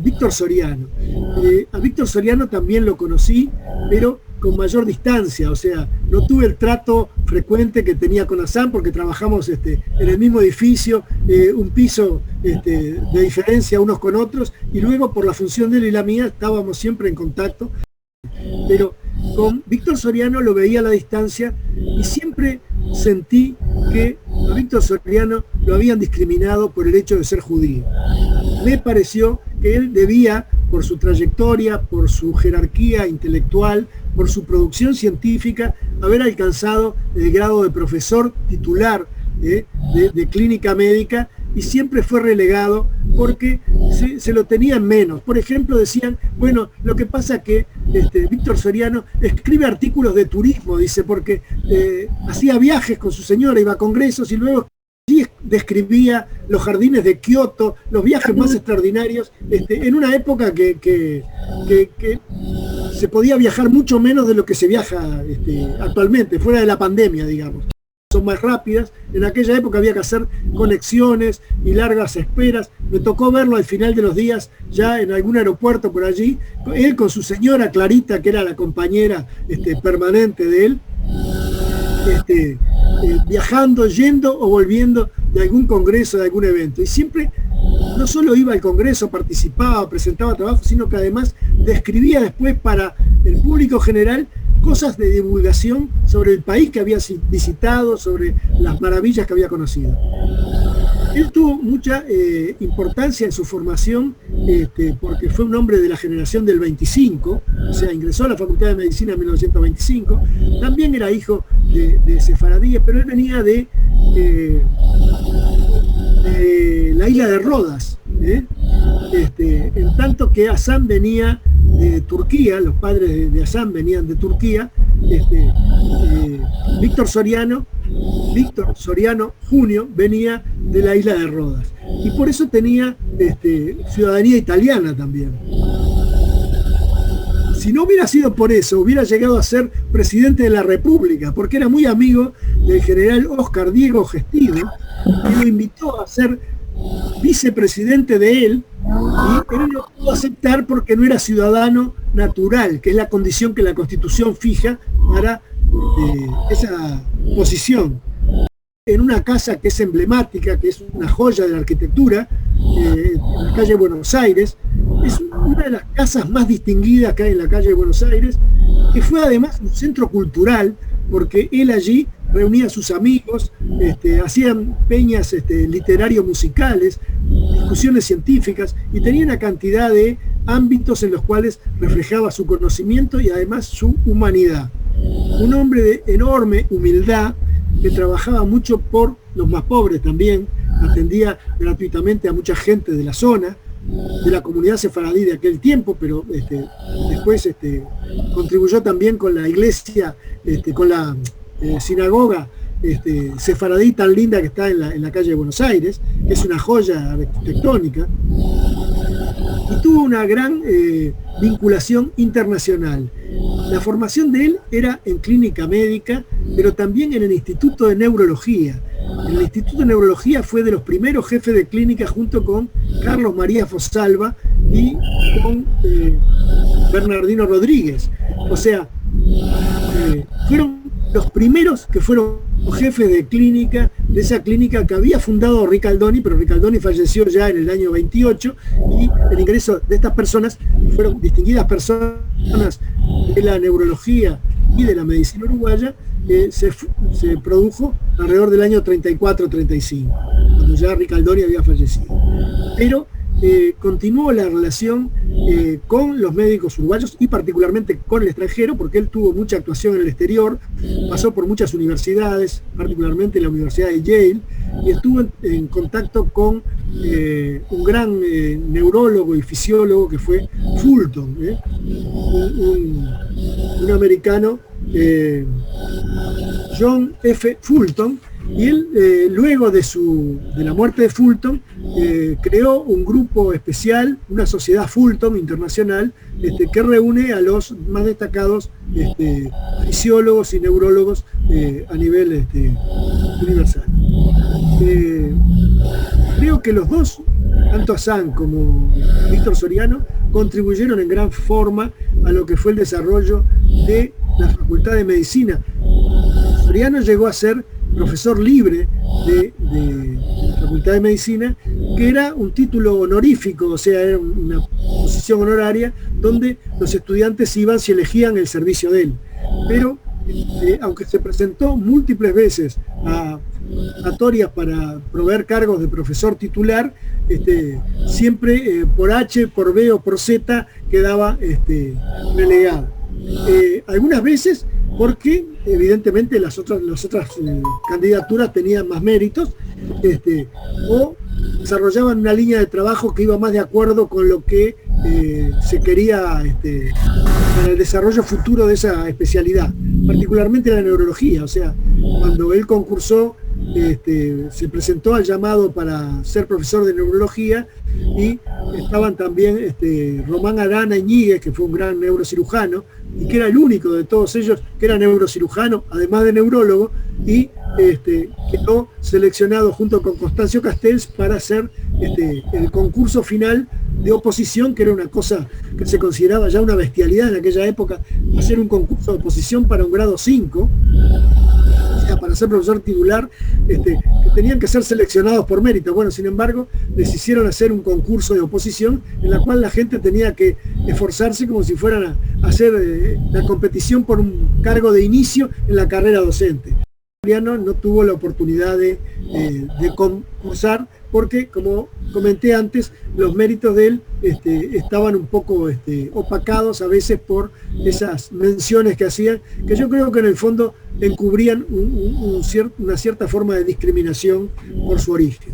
Víctor Soriano. A Víctor Soriano también lo conocí, pero con mayor distancia, o sea, no tuve el trato frecuente que tenía con Hassan porque trabajamos en el mismo edificio, un piso de diferencia unos con otros, y luego por la función de él y la mía estábamos siempre en contacto, pero con Víctor Soriano lo veía a la distancia y siempre sentí que a Víctor Soriano lo habían discriminado por el hecho de ser judío. Me pareció que él debía, por su trayectoria, por su jerarquía intelectual, por su producción científica, haber alcanzado el grado de profesor titular de clínica médica, y siempre fue relegado porque se lo tenían menos. Por ejemplo, decían, bueno, lo que pasa que Víctor Soriano escribe artículos de turismo, dice, porque hacía viajes con su señora, iba a congresos y luego sí describía los jardines de Kioto, los viajes más extraordinarios, en una época que se podía viajar mucho menos de lo que se viaja actualmente, fuera de la pandemia, digamos. Son más rápidas, en aquella época había que hacer conexiones y largas esperas. Me tocó verlo al final de los días ya en algún aeropuerto por allí, él con su señora Clarita, que era la compañera permanente de él, viajando, yendo o volviendo de algún congreso, de algún evento, y siempre no solo iba al congreso, participaba, presentaba trabajo, sino que además describía después para el público general cosas de divulgación sobre el país que había visitado, sobre las maravillas que había conocido. Él tuvo mucha importancia en su formación porque fue un hombre de la generación del 25, o sea, ingresó a la Facultad de Medicina en 1925, también era hijo de sefaradíes, pero él venía de la isla de Rodas, en tanto que Hassan venía de Turquía, los padres de Hassan venían de Turquía, Víctor Soriano Junio venía de la isla de Rodas, y por eso tenía ciudadanía italiana también. Si no hubiera sido por eso, hubiera llegado a ser presidente de la República, porque era muy amigo del general Óscar Diego Gestido, que lo invitó a ser vicepresidente de él, y él no pudo aceptar porque no era ciudadano natural, que es la condición que la Constitución fija para esa posición. En una casa que es emblemática, que es una joya de la arquitectura, en la calle Buenos Aires, es una de las casas más distinguidas que hay en la calle de Buenos Aires, que fue además un centro cultural, porque él allí reunía a sus amigos, hacían peñas literario-musicales, discusiones científicas, y tenía una cantidad de ámbitos en los cuales reflejaba su conocimiento y además su humanidad. Un hombre de enorme humildad, que trabajaba mucho por los más pobres también, atendía gratuitamente a mucha gente de la zona, de la comunidad sefaradí de aquel tiempo, pero después contribuyó también con la iglesia, con la sinagoga sefaradí tan linda que está en la calle de Buenos Aires, que es una joya arquitectónica, y tuvo una gran vinculación internacional. La formación de él era en clínica médica, pero también en el Instituto de Neurología. En el Instituto de Neurología fue de los primeros jefes de clínica junto con Carlos María Fosalva y con Bernardino Rodríguez. O sea, fueron los primeros que fueron jefes de clínica, de esa clínica que había fundado Ricaldoni, pero Ricaldoni falleció ya en el año 28, y el ingreso de estas personas fueron distinguidas personas de la neurología y de la medicina uruguaya, se produjo alrededor del año 34-35, cuando ya Ricaldoni había fallecido. Pero continuó la relación con los médicos uruguayos y particularmente con el extranjero, porque él tuvo mucha actuación en el exterior, pasó por muchas universidades, particularmente la Universidad de Yale, y estuvo en contacto con un gran neurólogo y fisiólogo que fue Fulton, un americano, John F. Fulton, y él, luego de la muerte de Fulton, creó un grupo especial, una sociedad Fulton internacional, que reúne a los más destacados fisiólogos y neurólogos a nivel universal. Creo que los dos tanto Azán como Víctor Soriano contribuyeron en gran forma a lo que fue el desarrollo de la Facultad de Medicina. Soriano llegó a ser profesor libre de la Facultad de Medicina, que era un título honorífico, o sea, era una posición honoraria donde los estudiantes iban si elegían el servicio de él. Pero aunque se presentó múltiples veces a convocatorias para proveer cargos de profesor titular, siempre por H, por B o por Z quedaba relegado. Algunas veces porque evidentemente las otras candidaturas tenían más méritos, o desarrollaban una línea de trabajo que iba más de acuerdo con lo que se quería para el desarrollo futuro de esa especialidad, particularmente la neurología. O sea, cuando él concursó, se presentó al llamado para ser profesor de neurología, y estaban también Román Arana Iñiguez, que fue un gran neurocirujano, y que era el único de todos ellos que era neurocirujano, además de neurólogo, y quedó seleccionado junto con Constancio Castells para hacer el concurso final de oposición, que era una cosa que se consideraba ya una bestialidad en aquella época, hacer un concurso de oposición para un grado 5, o sea, para ser profesor titular, que tenían que ser seleccionados por mérito. Bueno, sin embargo, les hicieron hacer un concurso de oposición en la cual la gente tenía que esforzarse como si fueran a hacer la competición por un cargo de inicio en la carrera docente. Soriano no tuvo la oportunidad de concursar porque, como comenté antes, los méritos de él estaban un poco opacados a veces por esas menciones que hacían, que yo creo que en el fondo encubrían una cierta forma de discriminación por su origen.